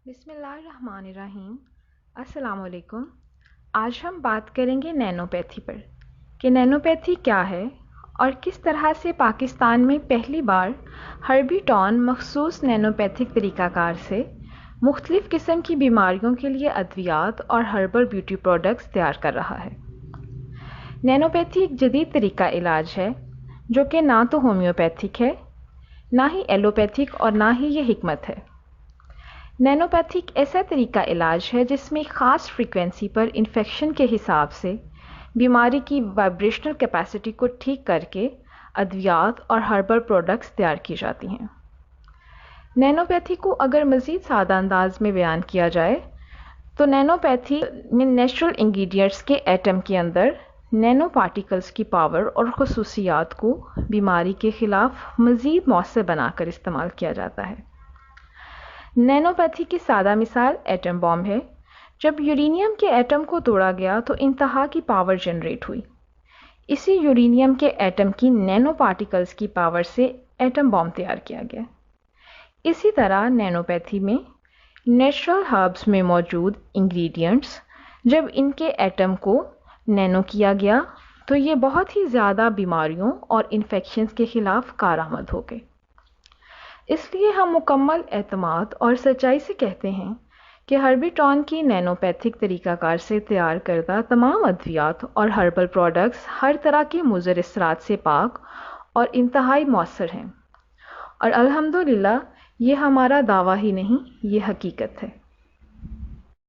بسم اللہ الرحمن الرحیم۔ السلام علیکم۔ آج ہم بات کریں گے نینوپیتھی پر کہ نینوپیتھی کیا ہے اور کس طرح سے پاکستان میں پہلی بار ہربی ٹون مخصوص نینوپیتھک طریقہ کار سے مختلف قسم کی بیماریوں کے لیے ادویات اور ہربل بیوٹی پروڈکٹس تیار کر رہا ہے۔ نینوپیتھی ایک جدید طریقہ علاج ہے جو کہ نہ تو ہومیوپیتھک ہے، نہ ہی ایلوپیتھک اور نہ ہی یہ حکمت ہے۔ نینوپیتھک ایسا طریقہ علاج ہے جس میں خاص فریکوینسی پر انفیکشن کے حساب سے بیماری کی وائبریشنل کیپیسٹی کو ٹھیک کر کے ادویات اور ہربل پروڈکٹس تیار کی جاتی ہیں۔ نینوپیتھی کو اگر مزید سادہ انداز میں بیان کیا جائے تو نینوپیتھی میں نیچرل انگریڈینٹس کے ایٹم کے اندر نینو پارٹیکلز کی پاور اور خصوصیات کو بیماری کے خلاف مزید مؤثر بنا کر استعمال کیا جاتا ہے۔ نینوپیتھی کی سادہ مثال ایٹم بم ہے۔ جب یورینیم کے ایٹم کو توڑا گیا تو انتہا کی پاور جنریٹ ہوئی۔ اسی یورینیم کے ایٹم کی نینو پارٹیکلز کی پاور سے ایٹم بم تیار کیا گیا۔ اسی طرح نینوپیتھی میں نیچرل ہربس میں موجود انگریڈینٹس جب ان کے ایٹم کو نینو کیا گیا تو یہ بہت ہی زیادہ بیماریوں اور انفیکشنز کے خلاف کارآمد ہو گئے۔ اس لیے ہم مکمل اعتماد اور سچائی سے کہتے ہیں کہ ہربی ٹون کی نینوپیتھک طریقہ کار سے تیار کردہ تمام ادویات اور ہربل پروڈکٹس ہر طرح کے مضر اثرات سے پاک اور انتہائی مؤثر ہیں، اور الحمدللہ یہ ہمارا دعویٰ ہی نہیں، یہ حقیقت ہے۔